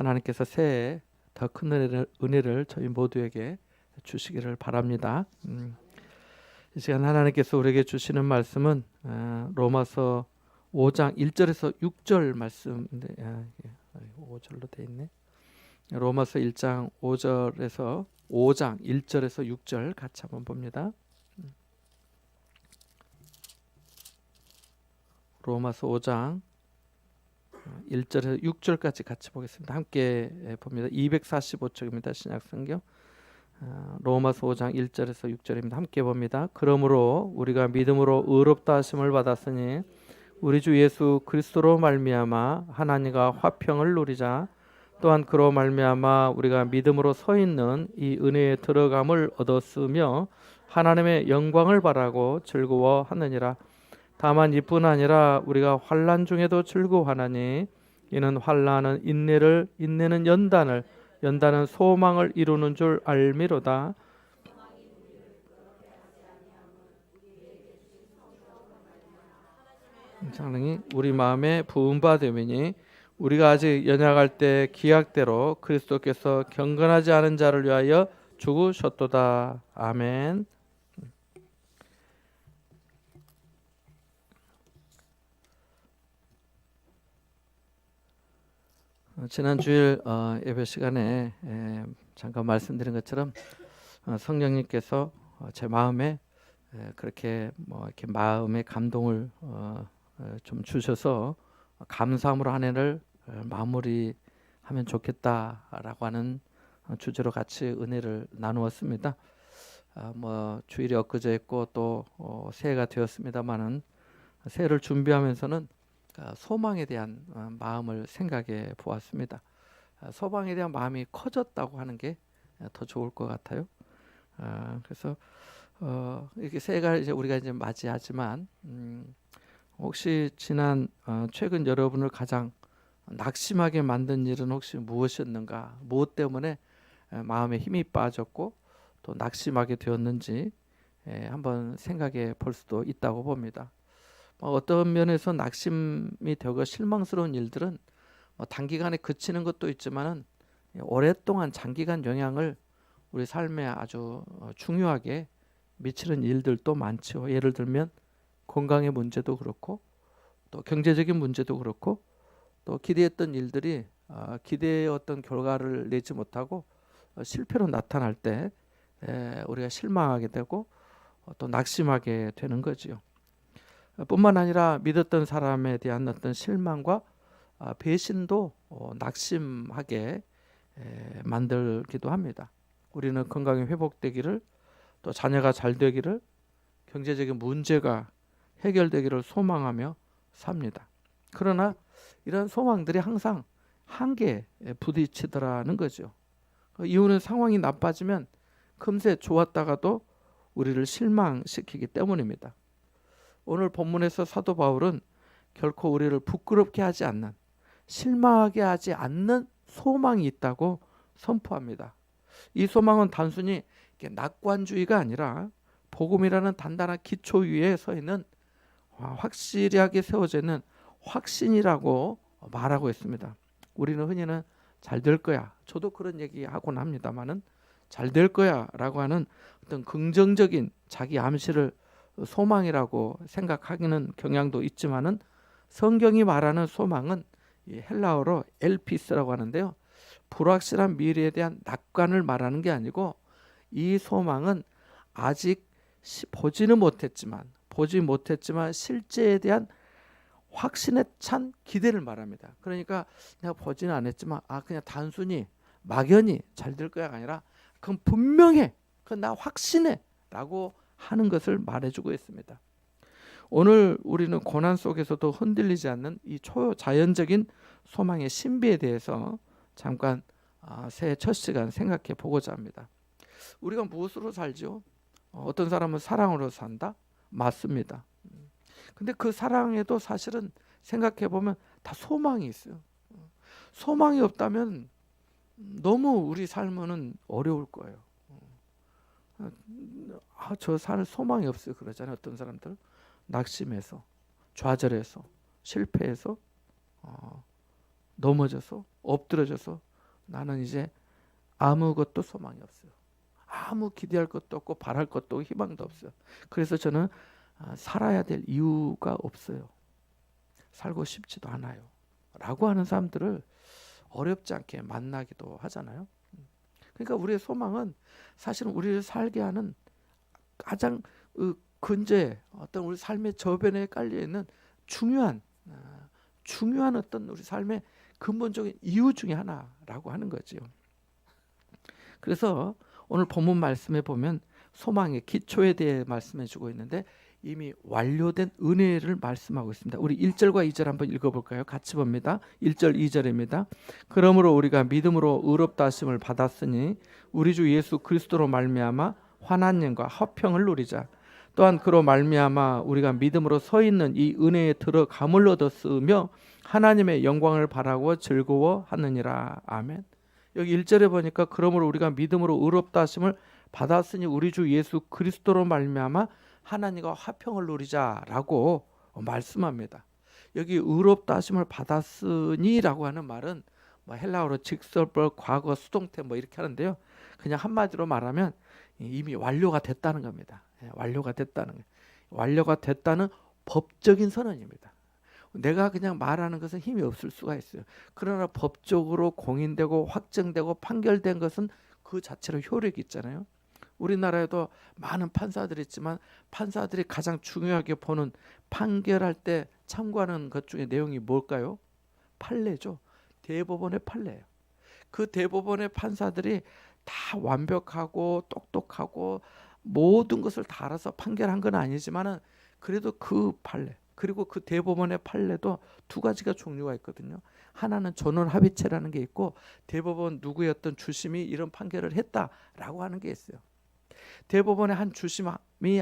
하나님께서 새해 더 큰 은혜를 저희 모두에게 주시기를 바랍니다. 이 시간 하나님께서 우리에게 주시는 말씀은 로마서 5장 1절에서 6절 말씀인데 5절로 돼 있네. 로마서 1장 5절에서 5장 1절에서 6절 같이 한번 봅니다. 로마서 5장 1절에서 6절까지 같이 보겠습니다. 함께 봅니다. 245쪽입니다. 신약성경 로마서 5장 1절에서 6절입니다. 함께 봅니다. 그러므로 우리가 믿음으로 의롭다 하심을 받았으니 우리 주 예수 그리스도로 말미암아 하나님과 화평을 누리자. 또한 그로 말미암아 우리가 믿음으로 서 있는 이 은혜에 들어감을 얻었으며 하나님의 영광을 바라고 즐거워하느니라. 다만 이뿐 아니라 우리가 환난 중에도 즐거워하나니 이는 환난은 인내를, 인내는 연단을, 연단은 소망을 이루는 줄 알미로다. 성령이 우리 마음에 부은 바 되매니 우리가 아직 연약할 때 기약대로 그리스도께서 경건하지 않은 자를 위하여 죽으셨도다. 아멘. 지난 주일 예배 시간에 잠깐 말씀드린 것처럼 성령님께서 제 마음에 그렇게 이렇게 마음의 감동을 좀 주셔서 감사함으로 한 해를 마무리하면 좋겠다라고 하는 주제로 같이 은혜를 나누었습니다. 주일이 엊그제 했고 또 새해가 되었습니다만은 새해를 준비하면서는 소망에 대한 마음을 생각해 보았습니다. 소망에 대한 마음이 커졌다고 하는 게 더 좋을 것 같아요. 그래서 이렇게 새해가 이제 우리가 이제 맞이하지만 혹시 지난 최근 여러분을 가장 낙심하게 만든 일은 혹시 무엇이었는가? 무엇 때문에 마음에 힘이 빠졌고 또 낙심하게 되었는지 한번 생각해 볼 수도 있다고 봅니다. 어떤 면에서 낙심이 되고 실망스러운 일들은 단기간에 그치는 것도 있지만은 오랫동안 장기간 영향을 우리 삶에 아주 중요하게 미치는 일들도 많죠. 예를 들면 건강의 문제도 그렇고 또 경제적인 문제도 그렇고 또 기대했던 일들이 기대했던 결과를 내지 못하고 실패로 나타날 때 우리가 실망하게 되고 또 낙심하게 되는 거지요. 뿐만 아니라 믿었던 사람에 대한 어떤 실망과 배신도 낙심하게 만들기도 합니다. 우리는 건강이 회복되기를 또 자녀가 잘 되기를 경제적인 문제가 해결되기를 소망하며 삽니다. 그러나 이런 소망들이 항상 한계에 부딪히더라는 거죠. 이유는 상황이 나빠지면 금세 좋았다가도 우리를 실망시키기 때문입니다. 오늘 본문에서 사도 바울은 결코 우리를 부끄럽게 하지 않는, 실망하게 하지 않는 소망이 있다고 선포합니다. 이 소망은 단순히 낙관주의가 아니라 복음이라는 단단한 기초 위에 서 있는 확실하게 세워져 있는 확신이라고 말하고 있습니다. 우리는 흔히는 잘 될 거야. 저도 그런 얘기 하곤 합니다만은 잘 될 거야 라고 하는 어떤 긍정적인 자기 암시를 소망이라고 생각하기는 경향도 있지만은 성경이 말하는 소망은 헬라어로 엘피스라고 하는데요. 불확실한 미래에 대한 낙관을 말하는 게 아니고 이 소망은 아직 보지 못했지만 실제에 대한 확신에 찬 기대를 말합니다. 그러니까 내가 보지는 않았지만 그냥 단순히 막연히 잘 될 거야가 아니라 그건 분명해. 그건 나 확신해 라고 하는 것을 말해주고 있습니다. 오늘 우리는 고난 속에서도 흔들리지 않는 이 초자연적인 소망의 신비에 대해서 잠깐 새해 첫 시간 생각해 보고자 합니다. 우리가 무엇으로 살죠? 어떤 사람은 사랑으로 산다? 맞습니다. 근데 그 사랑에도 사실은 생각해 보면 다 소망이 있어요. 소망이 없다면 너무 우리 삶은 어려울 거예요. 저 살 소망이 없어요 그러잖아요. 어떤 사람들 낙심해서, 좌절해서, 실패해서, 넘어져서, 엎드러져서 나는 이제 아무것도 소망이 없어요. 아무 기대할 것도 없고 바랄 것도 없고 희망도 없어요. 그래서 저는 살아야 될 이유가 없어요. 살고 싶지도 않아요. 라고 하는 사람들을 어렵지 않게 만나기도 하잖아요. 그러니까 우리의 소망은 사실은 우리를 살게 하는 가장 근저에 어떤 우리 삶의 저변에 깔려 있는 중요한 어떤 우리 삶의 근본적인 이유 중에 하나라고 하는 거지요. 그래서 오늘 본문 말씀에 보면 소망의 기초에 대해 말씀해 주고 있는데 이미 완료된 은혜를 말씀하고 있습니다. 우리 1절과 2절 한번 읽어볼까요? 같이 봅니다. 1절 2절입니다. 그러므로 우리가 믿음으로 의롭다 하심을 받았으니 우리 주 예수 그리스도로 말미암아 환난님과 화평을 누리자. 또한 그로 말미암아 우리가 믿음으로 서 있는 이 은혜에 들어감을 얻었으며 하나님의 영광을 바라고 즐거워하느니라. 아멘. 여기 1절에 보니까 그러므로 우리가 믿음으로 의롭다 하심을 받았으니 우리 주 예수 그리스도로 말미암아 하나님과 화평을 누리자라고 말씀합니다. 여기 의롭다 하심을 받았으니라고 하는 말은 헬라어로 직설법, 과거, 수동태 이렇게 하는데요. 그냥 한마디로 말하면 이미 완료가 됐다는 겁니다. 완료가 됐다는 거예요. 완료가 됐다는 법적인 선언입니다. 내가 그냥 말하는 것은 힘이 없을 수가 있어요. 그러나 법적으로 공인되고 확정되고 판결된 것은 그 자체로 효력이 있잖아요. 우리나라에도 많은 판사들이 있지만 판사들이 가장 중요하게 보는 판결할 때 참고하는 것 중에 내용이 뭘까요? 판례죠. 대법원의 판례예요. 그 대법원의 판사들이 다 완벽하고 똑똑하고 모든 것을 다 알아서 판결한 건 아니지만은 그래도 그 판례 그리고 그 대법원의 판례도 두 가지가 종류가 있거든요. 하나는 전원 합의체라는 게 있고 대법원 누구의 어떤 주심이 이런 판결을 했다라고 하는 게 있어요. 대법원의 한 주심이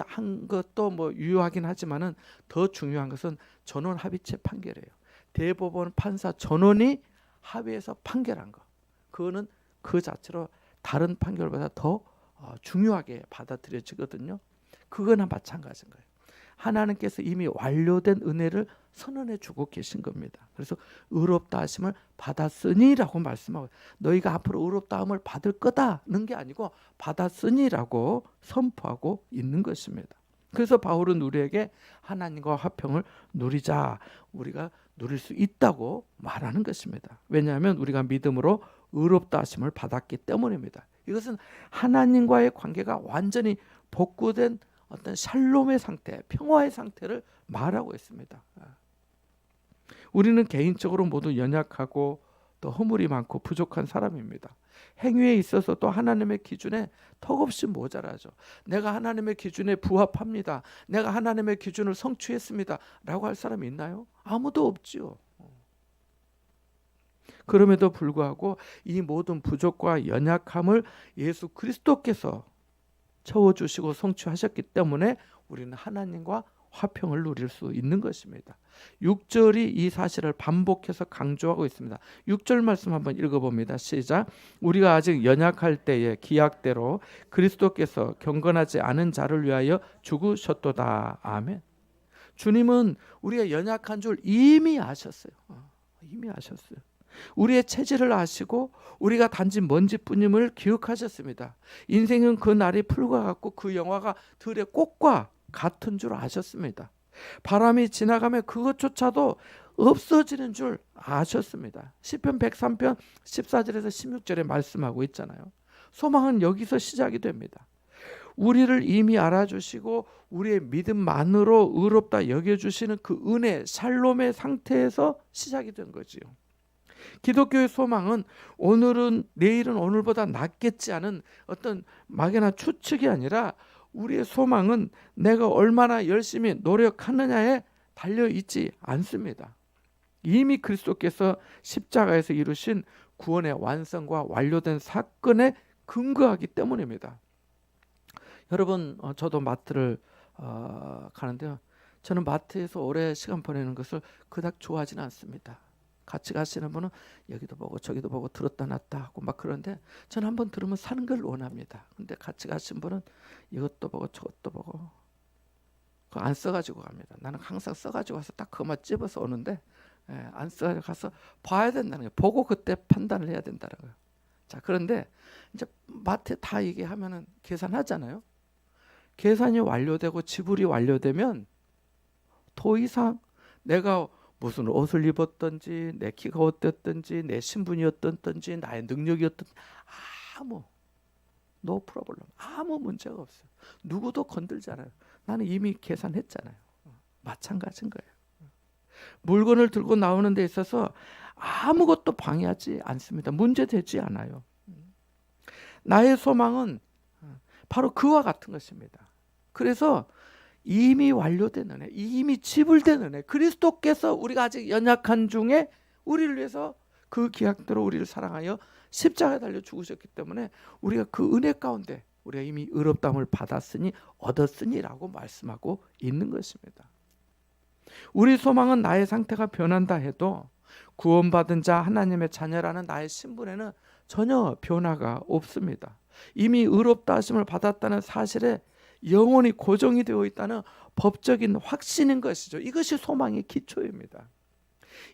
한 것도 유효하긴 하지만은 더 중요한 것은 전원 합의체 판결이에요. 대법원 판사 전원이 합의해서 판결한 거. 그거는 그 자체로 다른 판결보다 더 중요하게 받아들여지거든요. 그거나 마찬가지인 거예요. 하나님께서 이미 완료된 은혜를 선언해 주고 계신 겁니다. 그래서 의롭다 하심을 받았으니라고 말씀하고 너희가 앞으로 의롭다 함을 받을 거다는 게 아니고 받았으니라고 선포하고 있는 것입니다. 그래서 바울은 우리에게 하나님과 화평을 누리자, 우리가 누릴 수 있다고 말하는 것입니다. 왜냐하면 우리가 믿음으로 의롭다 하심을 받았기 때문입니다. 이것은 하나님과의 관계가 완전히 복구된 어떤 샬롬의 상태, 평화의 상태를 말하고 있습니다. 우리는 개인적으로 모두 연약하고 또 허물이 많고 부족한 사람입니다. 행위에 있어서 또 하나님의 기준에 턱없이 모자라죠. 내가 하나님의 기준에 부합합니다. 내가 하나님의 기준을 성취했습니다. 라고 할 사람이 있나요? 아무도 없지요. 그럼에도 불구하고 이 모든 부족과 연약함을 예수 그리스도께서 채워주시고 성취하셨기 때문에 우리는 하나님과 화평을 누릴 수 있는 것입니다. 6절이 이 사실을 반복해서 강조하고 있습니다. 6절 말씀 한번 읽어봅니다. 시작. 우리가 아직 연약할 때에 기약대로 그리스도께서 경건하지 않은 자를 위하여 죽으셨도다. 아멘. 주님은 우리가 연약한 줄 이미 아셨어요. 이미 아셨어요. 우리의 체질을 아시고 우리가 단지 먼지뿐임을 기억하셨습니다. 인생은 그 날이 풀과 같고 그 영화가 들의 꽃과 같은 줄 아셨습니다. 바람이 지나가면 그것조차도 없어지는 줄 아셨습니다. 시편 103편 14절에서 16절에 말씀하고 있잖아요. 소망은 여기서 시작이 됩니다. 우리를 이미 알아주시고 우리의 믿음만으로 의롭다 여겨주시는 그 은혜, 샬롬의 상태에서 시작이 된 거지요. 기독교의 소망은 오늘은 내일은 오늘보다 낫겠지 하는 어떤 막연한 추측이 아니라 우리의 소망은 내가 얼마나 열심히 노력하느냐에 달려있지 않습니다. 이미 그리스도께서 십자가에서 이루신 구원의 완성과 완료된 사건에 근거하기 때문입니다. 여러분, 저도 마트를 가는데요. 저는 마트에서 오래 시간 보내는 것을 그닥 좋아하지는 않습니다. 같이 가시는 분은 여기도 보고 저기도 보고 들었다 놨다 하고 막 그러는데 저는 한번 들으면 사는 걸 원합니다. 근데 같이 가신 분은 이것도 보고 저것도 보고 그거 안 써가지고 갑니다. 나는 항상 써가지고 가서 딱 그것만 찝어서 오는데 안 써가지고 가서 봐야 된다는 거예요. 보고 그때 판단을 해야 된다는 거예요. 자, 그런데 이제 마트 다 이게 하면은 계산하잖아요. 계산이 완료되고 지불이 완료되면 더 이상 내가 무슨 옷을 입었든지 내 키가 어땠든지 내 신분이 어떻든지 나의 능력이 어떤 아무 노 프로블럼 아무 문제가 없어요. 누구도 건들지 않아요. 나는 이미 계산했잖아요. 마찬가지인 거예요. 물건을 들고 나오는 데 있어서 아무것도 방해하지 않습니다. 문제되지 않아요. 나의 소망은 바로 그와 같은 것입니다. 그래서 이미 완료된 은혜, 이미 지불된 은혜, 그리스도께서 우리가 아직 연약한 중에 우리를 위해서 그 기약대로 우리를 사랑하여 십자가에 달려 죽으셨기 때문에 우리가 그 은혜 가운데 우리가 이미 의롭다함을 받았으니 얻었으니라고 말씀하고 있는 것입니다. 우리 소망은 나의 상태가 변한다 해도 구원받은 자 하나님의 자녀라는 나의 신분에는 전혀 변화가 없습니다. 이미 의롭다 하심을 받았다는 사실에 영원히 고정이 되어 있다는 법적인 확신인 것이죠. 이것이 소망의 기초입니다.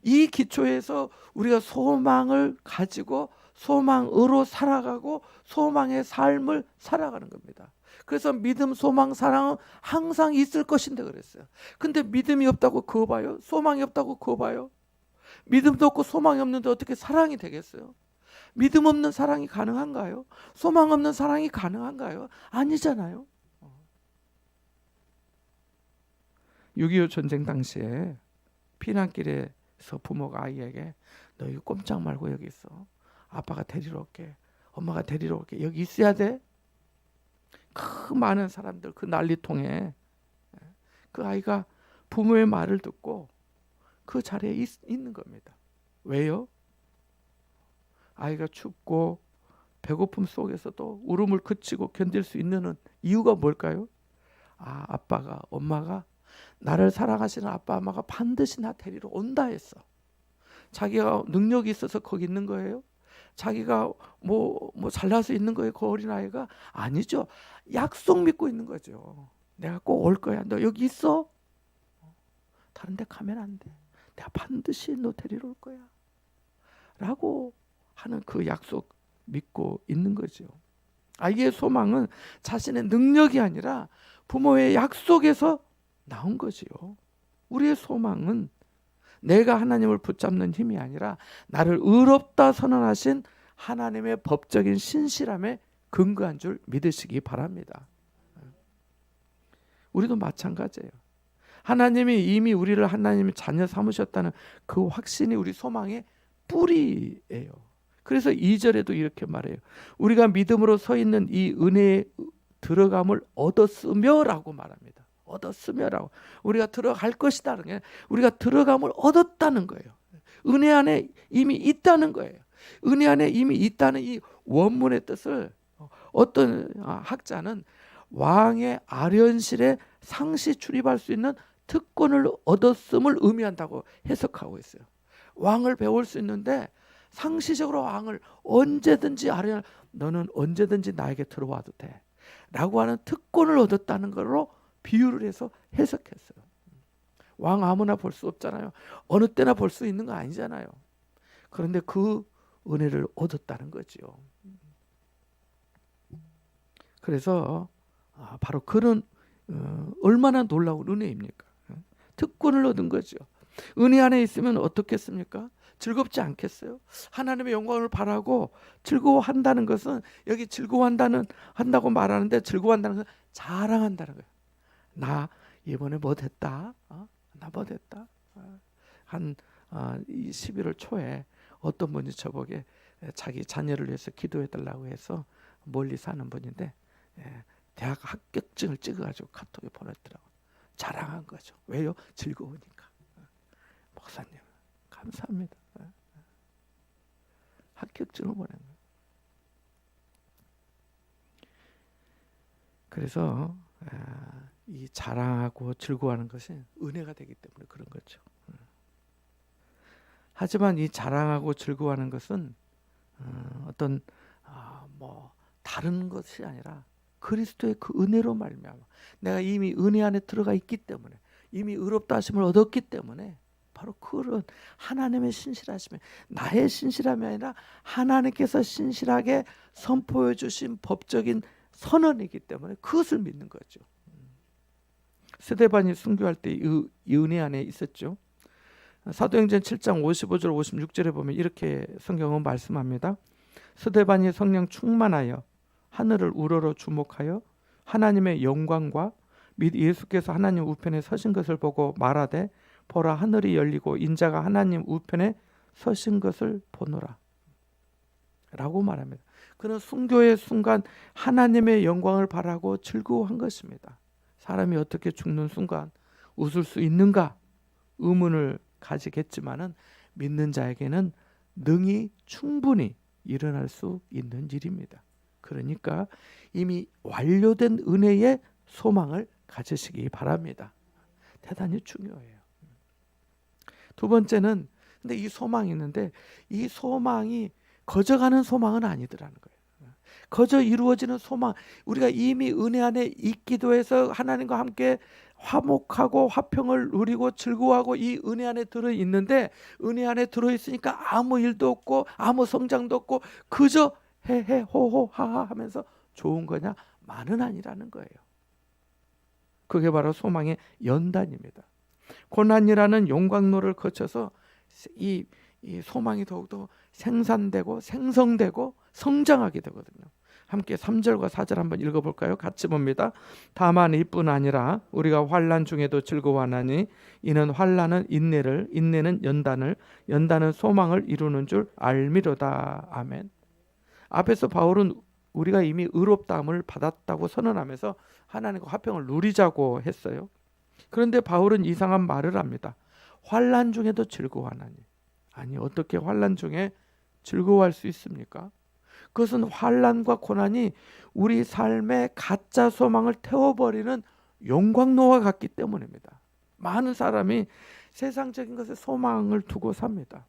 이 기초에서 우리가 소망을 가지고 소망으로 살아가고 소망의 삶을 살아가는 겁니다. 그래서 믿음, 소망, 사랑은 항상 있을 것인데 그랬어요. 근데 믿음이 없다고 그거 봐요? 소망이 없다고 그거 봐요? 믿음도 없고 소망이 없는데 어떻게 사랑이 되겠어요? 믿음 없는 사랑이 가능한가요? 소망 없는 사랑이 가능한가요? 아니잖아요. 6.25 전쟁 당시에 피난길에서 부모가 아이에게 너 여기 꼼짝 말고 여기 있어. 아빠가 데리러 올게. 엄마가 데리러 올게. 여기 있어야 돼. 그 많은 사람들 그 난리통에 그 아이가 부모의 말을 듣고 그 자리에 있는 겁니다. 왜요? 아이가 춥고 배고픔 속에서도 울음을 그치고 견딜 수 있는 이유가 뭘까요? 아빠가 엄마가 나를 사랑하시는 아빠 엄마가 반드시 나 데리러 온다 했어. 자기가 능력이 있어서 거기 있는 거예요? 자기가 뭐 잘날 수 있는 거예요? 그 어린아이가? 아니죠. 약속 믿고 있는 거죠. 내가 꼭 올 거야. 너 여기 있어? 다른 데 가면 안 돼. 내가 반드시 너 데리러 올 거야. 라고 하는 그 약속 믿고 있는 거죠. 아이의 소망은 자신의 능력이 아니라 부모의 약속에서 나온 거지요. 우리의 소망은 내가 하나님을 붙잡는 힘이 아니라 나를 의롭다 선언하신 하나님의 법적인 신실함에 근거한 줄 믿으시기 바랍니다. 우리도 마찬가지예요. 하나님이 이미 우리를 하나님의 자녀 삼으셨다는 그 확신이 우리 소망의 뿌리예요. 그래서 2절에도 이렇게 말해요. 우리가 믿음으로 서 있는 이 은혜에 들어감을 얻었으며라고 말합니다. 얻었으며라고. 우리가 들어갈 것이다. 우리가 들어감을 얻었다는 거예요. 은혜 안에 이미 있다는 거예요. 은혜 안에 이미 있다는 이 원문의 뜻을 어떤 학자는 왕의 아련실에 상시 출입할 수 있는 특권을 얻었음을 의미한다고 해석하고 있어요. 왕을 배울 수 있는데 상시적으로 왕을 언제든지 아련, 너는 언제든지 나에게 들어와도 돼 라고 하는 특권을 얻었다는 걸로 비유를 해서 해석했어요. 왕 아무나 볼 수 없잖아요. 어느 때나 볼 수 있는 거 아니잖아요. 그런데 그 은혜를 얻었다는 거지요. 그래서 바로 그런 얼마나 놀라운 은혜입니까? 특권을 얻은 거죠. 은혜 안에 있으면 어떻겠습니까? 즐겁지 않겠어요? 하나님의 영광을 바라고 즐거워한다는 것은 여기 한다고 말하는데 즐거워한다는 것은 자랑한다는 거예요. 나 이번에 뭐 됐다? 나 뭐 됐다? 한 11월 초에 어떤 분이 저보게 자기 자녀를 위해서 기도해달라고 해서 멀리 사는 분인데 대학 합격증을 찍어가지고 카톡에 보냈더라고요. 자랑한 거죠. 왜요? 즐거우니까. 목사님 감사합니다. 합격증을 보낸 거예요. 그래서 이 자랑하고 즐거워하는 것이 은혜가 되기 때문에 그런 거죠. 하지만 이 자랑하고 즐거워하는 것은 어떤 다른 것이 아니라 그리스도의 그 은혜로 말미암아 내가 이미 은혜 안에 들어가 있기 때문에 이미 의롭다 하심을 얻었기 때문에 바로 그런 하나님의 신실하심에, 나의 신실함이 아니라 하나님께서 신실하게 선포해 주신 법적인 선언이기 때문에 그것을 믿는 거죠. 스데반이 순교할 때 이 은혜 안에 있었죠. 사도행전 7장 55절 56절에 보면 이렇게 성경은 말씀합니다. 스데반이 성령 충만하여 하늘을 우러러 주목하여 하나님의 영광과 및 예수께서 하나님 우편에 서신 것을 보고 말하되 보라 하늘이 열리고 인자가 하나님 우편에 서신 것을 보노라 라고 말합니다. 그는 순교의 순간 하나님의 영광을 바라고 즐거워한 것입니다. 사람이 어떻게 죽는 순간 웃을 수 있는가 의문을 가지겠지만은 믿는 자에게는 능히 충분히 일어날 수 있는 일입니다. 그러니까 이미 완료된 은혜의 소망을 가지시기 바랍니다. 대단히 중요해요. 두 번째는 근데 이 소망이 있는데 이 소망이 거저가는 소망은 아니더라는 거예요. 거저 이루어지는 소망, 우리가 이미 은혜 안에 있기도 해서 하나님과 함께 화목하고 화평을 누리고 즐거워하고 이 은혜 안에 들어있는데 은혜 안에 들어있으니까 아무 일도 없고 아무 성장도 없고 그저 헤헤 호호 하하 하면서 좋은 거냐? 만은 아니라는 거예요. 그게 바로 소망의 연단입니다. 고난이라는 용광로를 거쳐서 이 소망이 더욱더 생산되고 생성되고 성장하게 되거든요. 함께 3절과 4절 한번 읽어볼까요? 같이 봅니다. 다만 이뿐 아니라 우리가 환난 중에도 즐거워하나니 이는 환난은 인내를, 인내는 연단을, 연단은 소망을 이루는 줄 알미로다. 아멘. 앞에서 바울은 우리가 이미 의롭다함을 받았다고 선언하면서 하나님과 화평을 누리자고 했어요. 그런데 바울은 이상한 말을 합니다. 환난 중에도 즐거워하나니. 아니 어떻게 환난 중에 즐거워할 수 있습니까? 그것은 환난과 고난이 우리 삶의 가짜 소망을 태워버리는 용광로와 같기 때문입니다. 많은 사람이 세상적인 것에 소망을 두고 삽니다.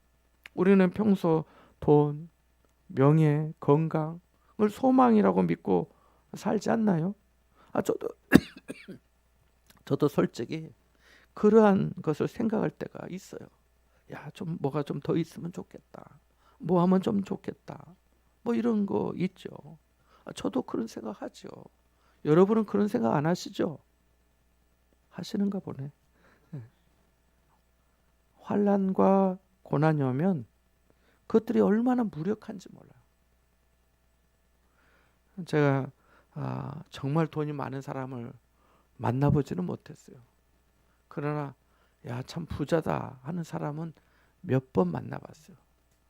우리는 평소 돈, 명예, 건강을 소망이라고 믿고 살지 않나요? 저도 솔직히 그러한 것을 생각할 때가 있어요. 야, 좀 뭐가 좀 더 있으면 좋겠다. 뭐 하면 좀 좋겠다. 뭐 이런 거 있죠. 저도 그런 생각하죠. 여러분은 그런 생각 안 하시죠? 하시는가 보네. 환난과 고난이 오면 그것들이 얼마나 무력한지 몰라요. 제가 정말 돈이 많은 사람을 만나보지는 못했어요. 그러나 야, 참 부자다 하는 사람은 몇 번 만나봤어요.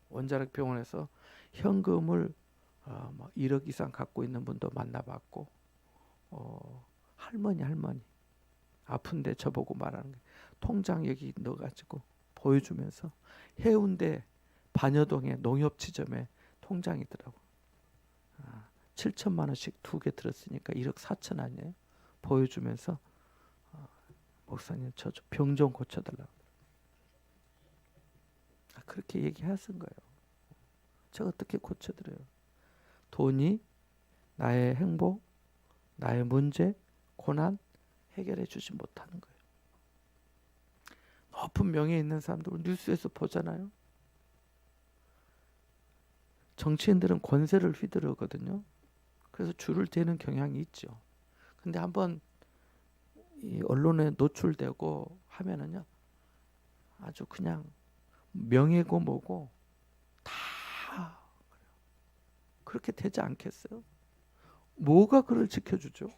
원자력 병원에서 현금을 1억 이상 갖고 있는 분도 만나봤고 할머니 아픈데 저보고 말하는 게 통장 여기 넣어가지고 보여주면서 해운대 반여동의 농협지점에 통장이더라고. 7천만 원씩 2개 들었으니까 1억 4천 아니에요? 보여주면서 목사님 저 병 좀 고쳐달라고. 그렇게 얘기하신 거예요. 제가 어떻게 고쳐드려요? 돈이 나의 행복, 나의 문제, 고난 해결해 주지 못하는 거예요. 높은 명예 있는 사람들 뉴스에서 보잖아요. 정치인들은 권세를 휘두르거든요. 그래서 줄을 대는 경향이 있죠. 근데 한번 이 언론에 노출되고 하면은요, 아주 그냥 명예고 뭐고 다 그렇게 되지 않겠어요? 뭐가 그를 지켜주죠?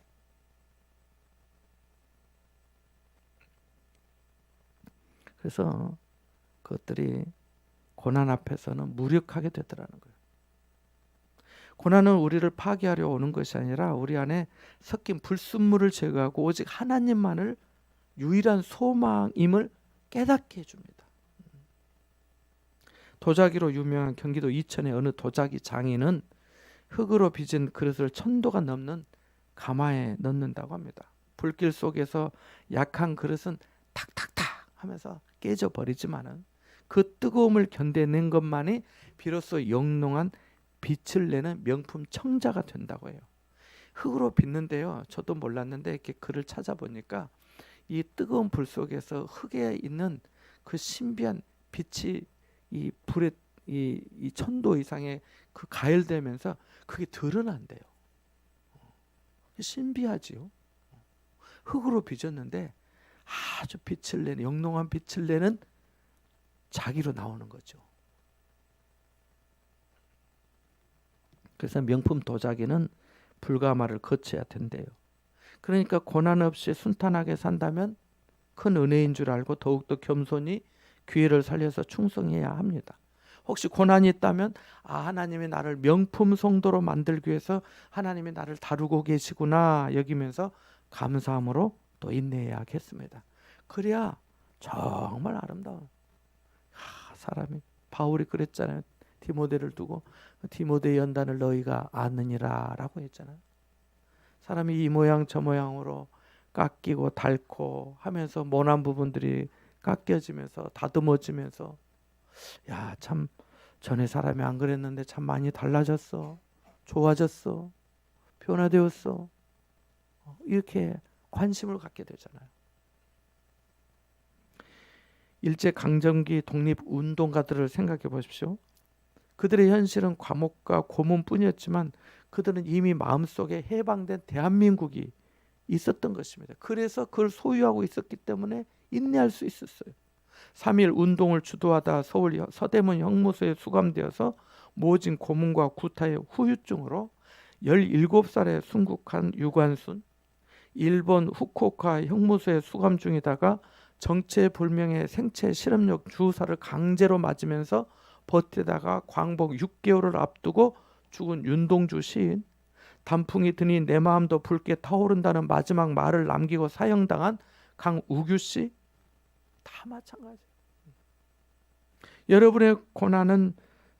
그래서 그것들이 고난 앞에서는 무력하게 되더라는 거예요. 고난은 우리를 파괴하려 오는 것이 아니라 우리 안에 섞인 불순물을 제거하고 오직 하나님만을 유일한 소망임을 깨닫게 해줍니다. 도자기로 유명한 경기도 이천의 어느 도자기 장인은 흙으로 빚은 그릇을 1000도가 넘는 가마에 넣는다고 합니다. 불길 속에서 약한 그릇은 탁탁탁 하면서 깨져버리지만은 그 뜨거움을 견뎌낸 것만이 비로소 영롱한 빛을 내는 명품 청자가 된다고 해요. 흙으로 빚는데요, 저도 몰랐는데 이렇게 글을 찾아보니까 이 뜨거운 불 속에서 흙에 있는 그 신비한 빛이 이 불의 이 천도 이상의 그 가열되면서 그게 드러난대요. 신비하지요. 흙으로 빚었는데 아주 빛을 내는, 영롱한 빛을 내는 자기로 나오는 거죠. 그래서 명품 도자기는 불가마를 거쳐야 된대요. 그러니까 고난 없이 순탄하게 산다면 큰 은혜인 줄 알고 더욱더 겸손히 기회를 살려서 충성해야 합니다. 혹시 고난이 있다면 하나님이 나를 명품 성도로 만들기 위해서 하나님이 나를 다루고 계시구나 여기면서 감사함으로 또 인내해야겠습니다. 그래야 정말 아름다운 사람이, 바울이 그랬잖아요. 디모데를 두고 디모데 연단을 너희가 아느니라 라고 했잖아요. 사람이 이 모양 저 모양으로 깎이고 닳고 하면서 모난 부분들이 깎여지면서 다듬어지면서 야, 참 전에 사람이 안 그랬는데 참 많이 달라졌어, 좋아졌어, 변화되었어, 이렇게 관심을 갖게 되잖아요. 일제강점기 독립운동가들을 생각해 보십시오. 그들의 현실은 과목과 고문뿐이었지만 그들은 이미 마음속에 해방된 대한민국이 있었던 것입니다. 그래서 그걸 소유하고 있었기 때문에 인내할 수 있었어요. 3.1 운동을 주도하다 서울 서대문 형무소에 수감되어서 모진 고문과 구타의 후유증으로 17살에 순국한 유관순, 일본 후쿠오카 형무소에 수감 중이다가 정체불명의 생체 실험력 주사를 강제로 맞으면서 버티다가 광복 6개월을 앞두고 죽은 윤동주 시인, 단풍이 드니 내 마음도 붉게 타오른다는 마지막 말을 남기고 사형당한 강우규 씨, 다 마찬가지. 여러분의 고난은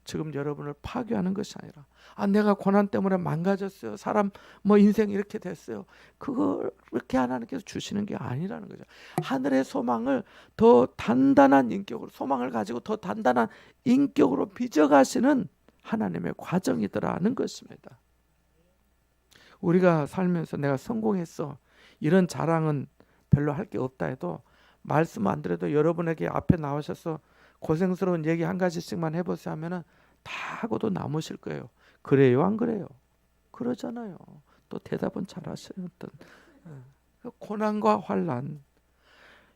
지금 여러분을 파괴하는 것이 아니라 내가 고난 때문에 망가졌어요, 사람 인생 이렇게 됐어요, 그걸 그렇게 하나님께서 주시는 게 아니라는 거죠. 하늘의 소망을 더 단단한 인격으로, 소망을 가지고 더 단단한 인격으로 빚어가시는 하나님의 과정이더라는 것입니다. 우리가 살면서 내가 성공했어 이런 자랑은 별로 할 게 없다 해도, 말씀 안 드려도 여러분에게 앞에 나오셔서 고생스러운 얘기 한 가지씩만 해보세요 하면은 다 하고도 남으실 거예요. 그래요, 안 그래요? 그러잖아요. 또 대답은 잘 하시는 어떤 고난과 환난,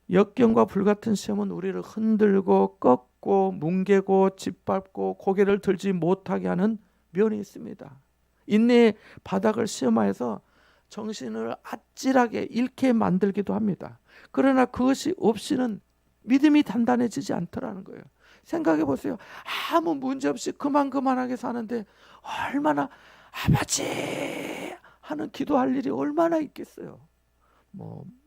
역경과 불같은 시험은 우리를 흔들고 꺾고 뭉개고 짓밟고 고개를 들지 못하게 하는 면이 있습니다. 인내의 바닥을 시험하여서 정신을 아찔하게 잃게 만들기도 합니다. 그러나 그것이 없이는 믿음이 단단해지지 않더라는 거예요. 생각해 보세요. 아무 문제 없이 그만하게 사는데 얼마나 아버지 하는 기도할 일이 얼마나 있겠어요.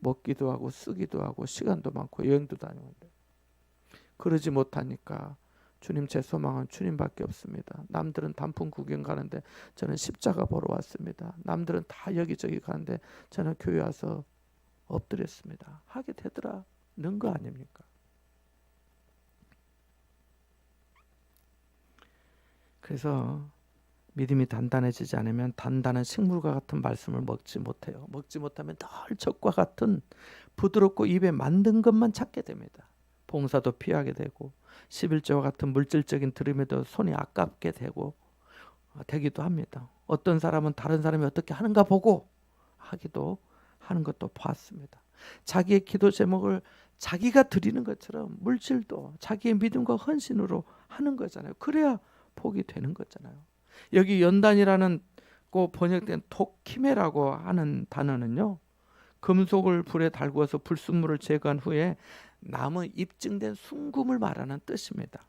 먹기도 하고 쓰기도 하고 시간도 많고 여행도 다니는데 그러지 못하니까 주님, 제 소망은 주님밖에 없습니다. 남들은 단풍 구경 가는데 저는 십자가 보러 왔습니다. 남들은 다 여기저기 가는데 저는 교회 와서 엎드렸습니다. 하게 되더라는 거 아닙니까? 그래서 믿음이 단단해지지 않으면 단단한 식물과 같은 말씀을 먹지 못해요. 먹지 못하면 늘 젖과 같은 부드럽고 입에 만든 것만 찾게 됩니다. 봉사도 피하게 되고 11조와 같은 물질적인 들음에도 손이 아깝게 되기도 합니다. 어떤 사람은 다른 사람이 어떻게 하는가 보고 하기도 하는 것도 봤습니다. 자기의 기도 제목을 자기가 드리는 것처럼 물질도 자기의 믿음과 헌신으로 하는 거잖아요. 그래야 복이 되는 거잖아요. 여기 연단이라는 거 번역된 토키메라고 하는 단어는요, 금속을 불에 달구어서 불순물을 제거한 후에 남은 입증된 순금을 말하는 뜻입니다.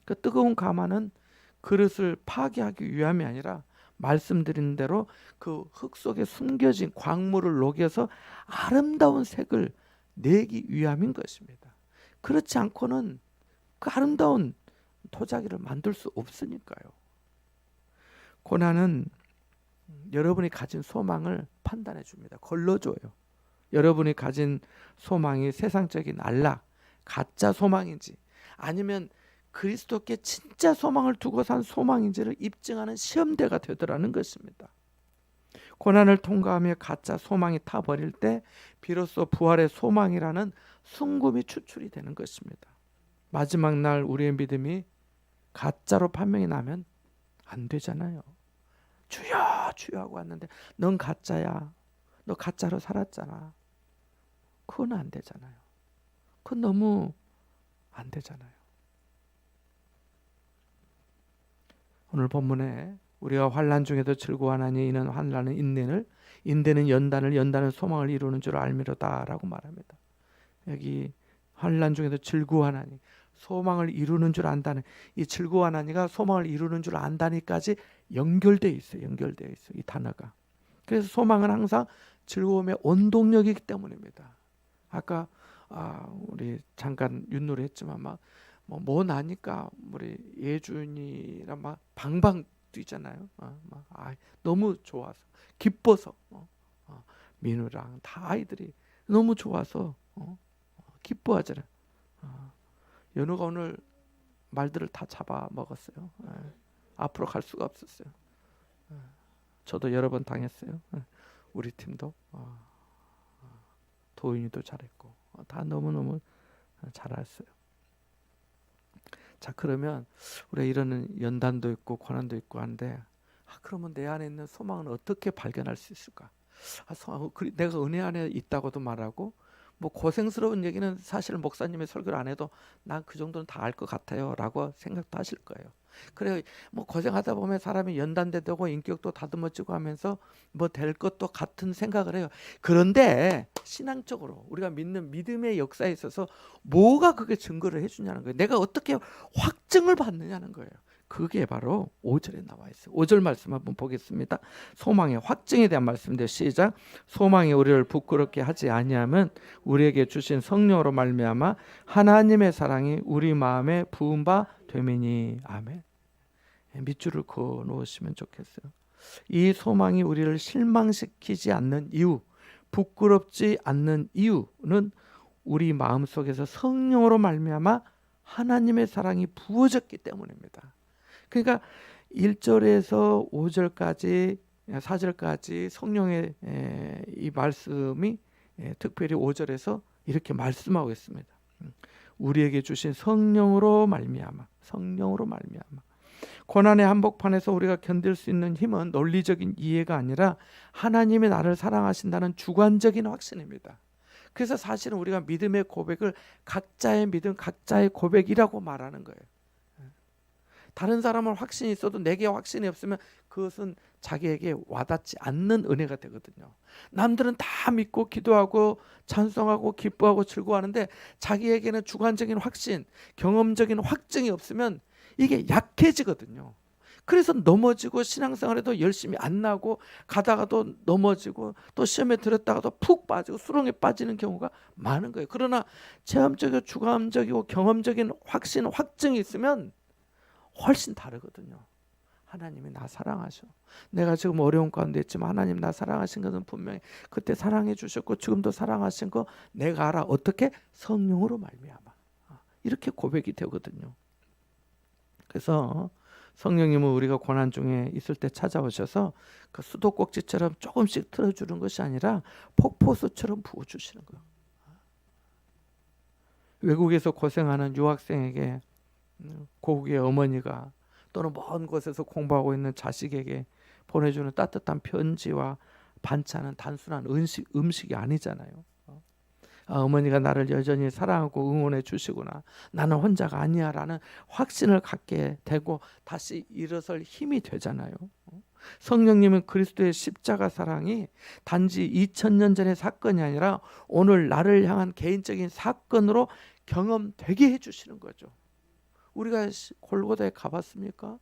그 뜨거운 가마는 그릇을 파괴하기 위함이 아니라 말씀드린 대로 그 흙 속에 숨겨진 광물을 녹여서 아름다운 색을 내기 위함인 것입니다. 그렇지 않고는 그 아름다운 도자기를 만들 수 없으니까요. 고난은 여러분이 가진 소망을 판단해 줍니다. 걸러줘요. 여러분이 가진 소망이 세상적인 안락, 가짜 소망인지 아니면 그리스도께 진짜 소망을 두고 산 소망인지를 입증하는 시험대가 되더라는 것입니다. 고난을 통과하며 가짜 소망이 타버릴 때 비로소 부활의 소망이라는 순금이 추출이 되는 것입니다. 마지막 날 우리의 믿음이 가짜로 판명이 나면 안 되잖아요. 주여 주여 하고 왔는데 넌 가짜야. 너 가짜로 살았잖아. 그건 안 되잖아요. 그건 너무 안 되잖아요. 오늘 본문에 우리가 환난 중에도 즐거워하나니 이는 환난은 인내는 연단은 소망을 이루는 줄 알미로다라고 말합니다. 여기 환난 중에도 즐거워하나니 소망을 이루는 줄 안다는 이 즐거워하나니가 소망을 이루는 줄 안다니까지 연결되어 있어요. 연결되어 있어요. 이 단어가. 그래서 소망은 항상 즐거움의 원동력이기 때문입니다. 아까 우리 잠깐 윷놀이 했지만 뭐 나니까 우리 예준이랑 막 방방 뛰잖아요. 너무 좋아서 기뻐서 민우랑 다 아이들이 너무 좋아서 기뻐하잖아요. 연우가 오늘 말들을 다 잡아 먹었어요. 앞으로 갈 수가 없었어요. 저도 여러 번 당했어요. 우리 팀도 도인이도 잘했고 다 너무너무 잘했어요. 자, 그러면 우리가 이런 연단도 있고 고난도 있고 한데 그러면 내 안에 있는 소망은 어떻게 발견할 수 있을까? 내가 은혜 안에 있다고도 말하고 뭐 고생스러운 얘기는 사실 목사님의 설교를 안 해도 난 그 정도는 다 알 것 같아요 라고 생각도 하실 거예요. 그래 뭐 고생하다 보면 사람이 연단되고 인격도 다듬어지고 하면서 뭐 될 것도 같은 생각을 해요. 그런데 신앙적으로 우리가 믿는 믿음의 역사에 있어서 뭐가 그게 증거를 해주냐는 거예요. 내가 어떻게 확증을 받느냐는 거예요. 그게 바로 5절에 나와 있어요. 5절 말씀 한번 보겠습니다. 소망의 확증에 대한 말씀인데 시작. 소망이 우리를 부끄럽게 하지 아니하면 우리에게 주신 성령으로 말미암아 하나님의 사랑이 우리 마음에 부은 바 되매니. 아멘. 밑줄을 그어 놓으시면 좋겠어요. 이 소망이 우리를 실망시키지 않는 이유, 부끄럽지 않는 이유는 우리 마음속에서 성령으로 말미암아 하나님의 사랑이 부어졌기 때문입니다. 그러니까 1절에서 5절까지 4절까지 성령의 이 말씀이 특별히 5절에서 이렇게 말씀하고 있습니다. 우리에게 주신 성령으로 말미암아 고난의 한복판에서 우리가 견딜 수 있는 힘은 논리적인 이해가 아니라 하나님이 나를 사랑하신다는 주관적인 확신입니다. 그래서 사실은 우리가 믿음의 고백을 각자의 믿음, 각자의 고백이라고 말하는 거예요. 다른 사람은 확신이 있어도 내게 확신이 없으면 그것은 자기에게 와닿지 않는 은혜가 되거든요. 남들은 다 믿고 기도하고 찬송하고 기뻐하고 즐거워하는데 자기에게는 주관적인 확신, 경험적인 확증이 없으면 이게 약해지거든요. 그래서 넘어지고 신앙생활에도 열심히 안 나고 가다가도 넘어지고 또 시험에 들었다가도 푹 빠지고 수렁에 빠지는 경우가 많은 거예요. 그러나 체험적이고 주관적이고 경험적인 확신, 확증이 있으면 훨씬 다르거든요. 하나님이 나 사랑하셔. 내가 지금 어려운 가운데 있지만 하나님 나 사랑하신 것은 분명히 그때 사랑해 주셨고 지금도 사랑하신 거 내가 알아. 어떻게? 성령으로 말미암아. 이렇게 고백이 되거든요. 그래서 성령님은 우리가 고난 중에 있을 때 찾아오셔서 그 수도꼭지처럼 조금씩 틀어주는 것이 아니라 폭포수처럼 부어주시는 거예요. 외국에서 고생하는 유학생에게 고국의 어머니가 또는 먼 곳에서 공부하고 있는 자식에게 보내주는 따뜻한 편지와 반찬은 단순한 음식이 아니잖아요. 어머니가 나를 여전히 사랑하고 응원해 주시구나. 나는 혼자가 아니야 라는 확신을 갖게 되고 다시 일어설 힘이 되잖아요. 성령님은 그리스도의 십자가 사랑이 단지 2000년 전의 사건이 아니라 오늘 나를 향한 개인적인 사건으로 경험되게 해주시는 거죠. 우리가 골고다에 가봤습니까?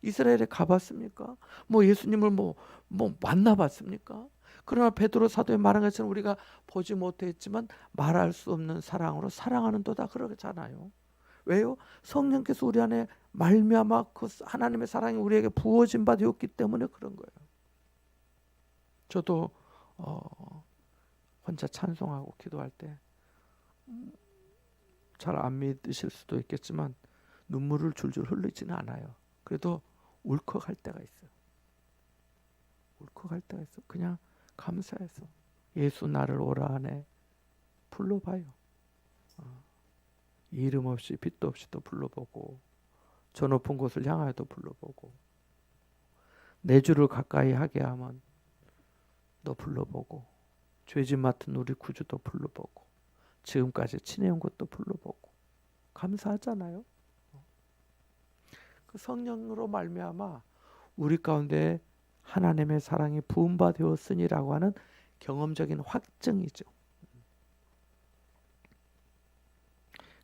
이스라엘에 가봤습니까? 뭐 예수님을 뭐 만나봤습니까? 그러나 베드로 사도의 말한 것처럼 우리가 보지 못했지만 말할 수 없는 사랑으로 사랑하는 도다 그러잖아요. 왜요? 성령께서 우리 안에 말미암아 그 하나님의 사랑이 우리에게 부어진 바 되었기 때문에 그런 거예요. 저도 혼자 찬송하고 기도할 때 잘 안 믿으실 수도 있겠지만 눈물을 줄줄 흘리지는 않아요. 그래도 울컥할 때가 있어요. 울컥할 때가 있어. 그냥 감사해서 예수 나를 오라 하네 불러봐요. 이름 없이 빛도 없이 또 불러보고 저 높은 곳을 향하여도 불러보고 내 주를 가까이 하게 하면 또 불러보고 죄짐 맡은 우리 구주도 불러보고 지금까지 친해온 것도 불러보고 감사하잖아요. 그 성령으로 말미암아 우리 가운데 하나님의 사랑이 부음받되었으니라고 하는 경험적인 확증이죠.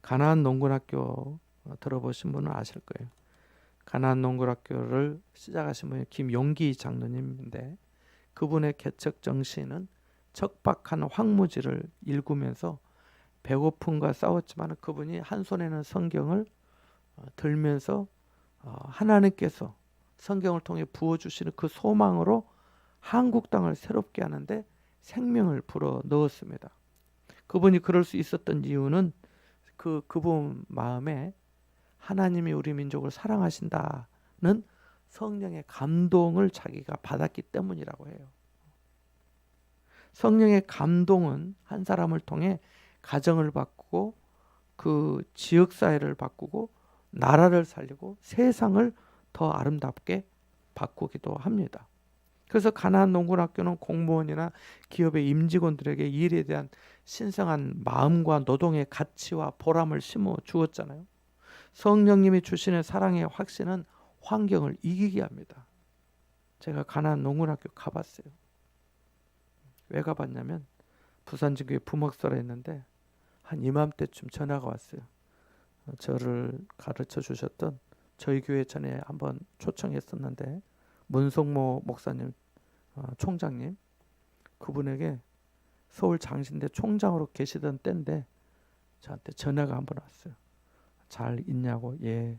가나안 농군학교 들어보신 분은 아실 거예요. 가나안 농군학교를 시작하신 분이 김용기 장로님인데 그분의 개척 정신은 척박한 황무지를 일구면서 배고픔과 싸웠지만 그분이 한 손에는 성경을 들면서 하나님께서 성경을 통해 부어주시는 그 소망으로 한국 땅을 새롭게 하는데 생명을 불어 넣었습니다. 그분이 그럴 수 있었던 이유는 그분 마음에 하나님이 우리 민족을 사랑하신다는 성령의 감동을 자기가 받았기 때문이라고 해요. 성령의 감동은 한 사람을 통해 가정을 바꾸고 그 지역사회를 바꾸고 나라를 살리고 세상을 더 아름답게 바꾸기도 합니다. 그래서 가나안 농군학교는 공무원이나 기업의 임직원들에게 일에 대한 신성한 마음과 노동의 가치와 보람을 심어 주었잖아요. 성령님이 주시는 사랑의 확신은 환경을 이기게 합니다. 제가 가나안 농군학교 가봤어요. 왜 가봤냐면 부산 지구에 부목소라 있는데 한 이맘때쯤 전화가 왔어요. 저를 가르쳐 주셨던 저희 교회 전에 한번 초청했었는데 문성모 목사님 총장님 그분에게 서울 장신대 총장으로 계시던 때인데 저한테 전화가 한번 왔어요. 잘 있냐고. 예.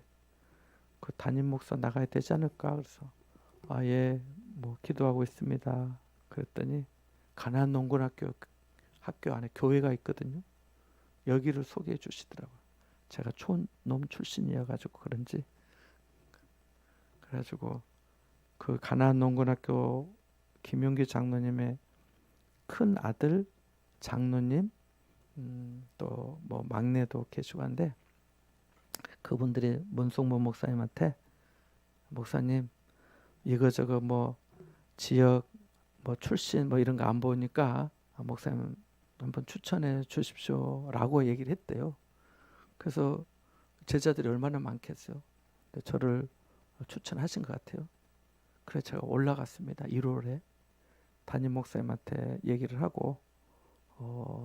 그 담임 목사 나가야 되지 않을까? 그래서 예, 뭐 기도하고 있습니다. 그랬더니 가나안 농군학교 학교 안에 교회가 있거든요. 여기를 소개해 주시더라고요. 제가 촌놈 출신이어가지고 그런지 그래가지고 그 가나안 농군학교 김용기 장로님의 큰 아들 장로님 또 뭐 막내도 계시고 한데 그분들이 문성모 목사님한테 목사님 이거저거 뭐 지역 뭐 출신 뭐 이런 거 안 보니까 목사님 한번 추천해 주십시오라고 얘기를 했대요. 그래서 제자들이 얼마나 많겠어요. 근데 저를 추천하신 것 같아요. 그래서 제가 올라갔습니다. 1월에 담임 목사님한테 얘기를 하고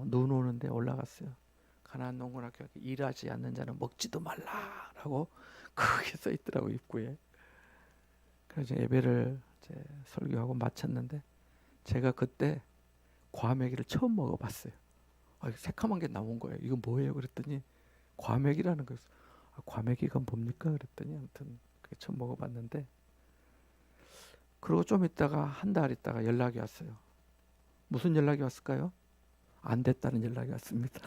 눈 오는데 올라갔어요. 가나안 농군학교 일하지 않는 자는 먹지도 말라라고 크게 써 있더라고 입구에. 그래서 예배를 이제 설교하고 마쳤는데 제가 그때 과메기를 처음 먹어봤어요. 새카만 게 나온 거예요. 이거 뭐예요? 그랬더니 과메기라는 거였어요. 과메기가 뭡니까? 그랬더니 아무튼 그게 처음 먹어봤는데 그리고 좀 있다가 한 달 있다가 연락이 왔어요. 무슨 연락이 왔을까요? 안 됐다는 연락이 왔습니다.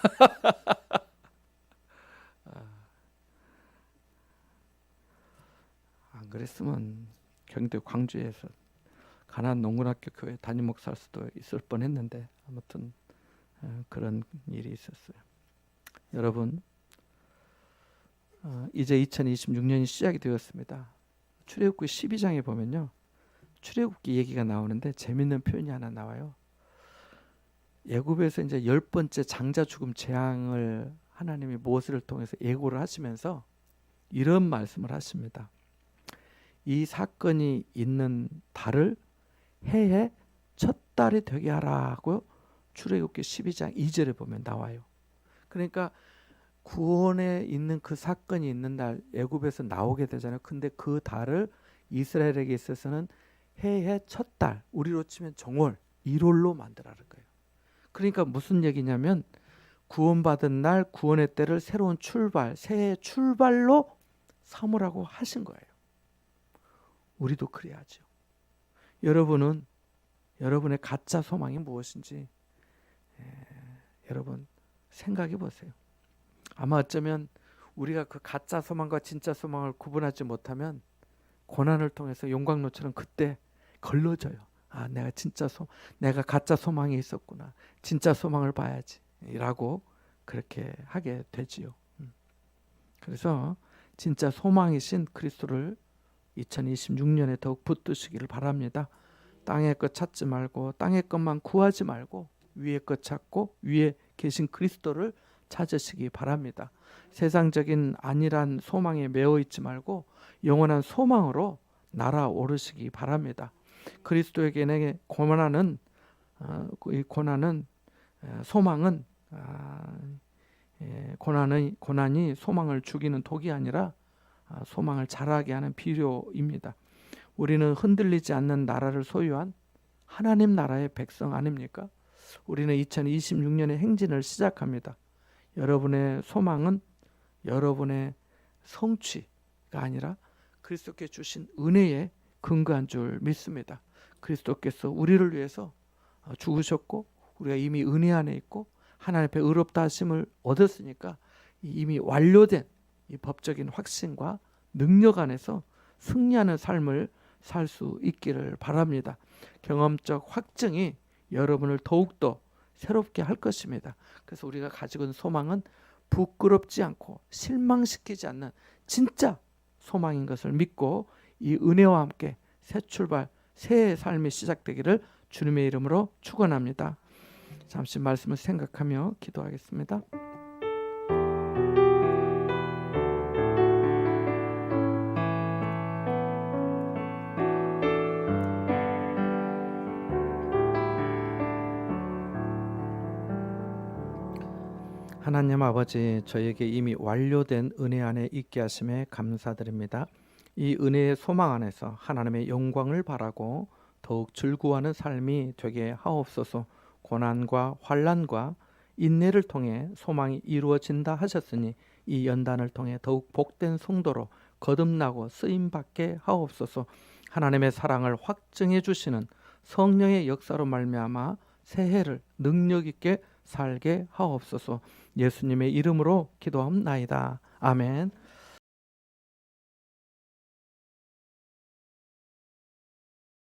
안 그랬으면 경기도 광주에서 가나안 농군학교 교회 담임 목사할 수도 있을 뻔했는데 아무튼 그런 일이 있었어요. 여러분 이제 2026년이 시작이 되었습니다. 출애굽기 12장에 보면요. 출애굽기 얘기가 나오는데 재밌는 표현이 하나 나와요. 애굽에서 이제 10번째 장자 죽음 재앙을 하나님이 모세를 통해서 예고를 하시면서 이런 말씀을 하십니다. 이 사건이 있는 달을 해의 첫 달이 되게 하라고 출애굽기 12장 2절에 보면 나와요. 그러니까 구원에 있는 그 사건이 있는 날 애굽에서 나오게 되잖아요. 근데 그 달을 이스라엘에게 있어서는 해의 첫 달, 우리로 치면 정월, 1월로 만들라는 거예요. 그러니까 무슨 얘기냐면 구원받은 날 구원의 때를 새로운 출발, 새해 출발로 삼으라고 하신 거예요. 우리도 그래야죠. 여러분은 여러분의 가짜 소망이 무엇인지 여러분 생각해 보세요. 아마 어쩌면 우리가 그 가짜 소망과 진짜 소망을 구분하지 못하면 고난을 통해서 용광로처럼 그때 걸러져요. 내가 가짜 소망이 있었구나. 진짜 소망을 봐야지라고 그렇게 하게 되지요. 그래서 진짜 소망이신 그리스도를 2026년에 더욱 붙드시기를 바랍니다. 땅의 것 찾지 말고 땅의 것만 구하지 말고 위의 것 찾고 위에 계신 그리스도를 찾으시기 바랍니다. 세상적인 안일한 소망에 매어 있지 말고 영원한 소망으로 날아오르시기 바랍니다. 그리스도에게 고난은 이 고난은 소망은 고난이 소망을 죽이는 독이 아니라 소망을 자라게 하는 비료입니다. 우리는 흔들리지 않는 나라를 소유한 하나님 나라의 백성 아닙니까? 우리는 2026년의 행진을 시작합니다. 여러분의 소망은 여러분의 성취가 아니라 그리스도께 주신 은혜에 근거한 줄 믿습니다. 그리스도께서 우리를 위해서 죽으셨고 우리가 이미 은혜 안에 있고 하나님 앞에 의롭다 하심을 얻었으니까 이미 완료된 이 법적인 확신과 능력 안에서 승리하는 삶을 살 수 있기를 바랍니다. 경험적 확증이 여러분을 더욱더 새롭게 할 것입니다. 그래서 우리가 가지고 있는 소망은 부끄럽지 않고 실망시키지 않는 진짜 소망인 것을 믿고 이 은혜와 함께 새 출발, 새 삶이 시작되기를 주님의 이름으로 축원합니다. 잠시 말씀을 생각하며 기도하겠습니다. 하나님 아버지, 저에게 이미 완료된 은혜 안에 있게 하심에 감사드립니다. 이 은혜의 소망 안에서 하나님의 영광을 바라고 더욱 즐거워하는 삶이 되게 하옵소서. 고난과 환난과 인내를 통해 소망이 이루어진다 하셨으니 이 연단을 통해 더욱 복된 성도로 거듭나고 쓰임받게 하옵소서. 하나님의 사랑을 확증해 주시는 성령의 역사로 말미암아 새해를 능력 있게 살게 하옵소서. 예수님의 이름으로 기도합나이다. 아멘.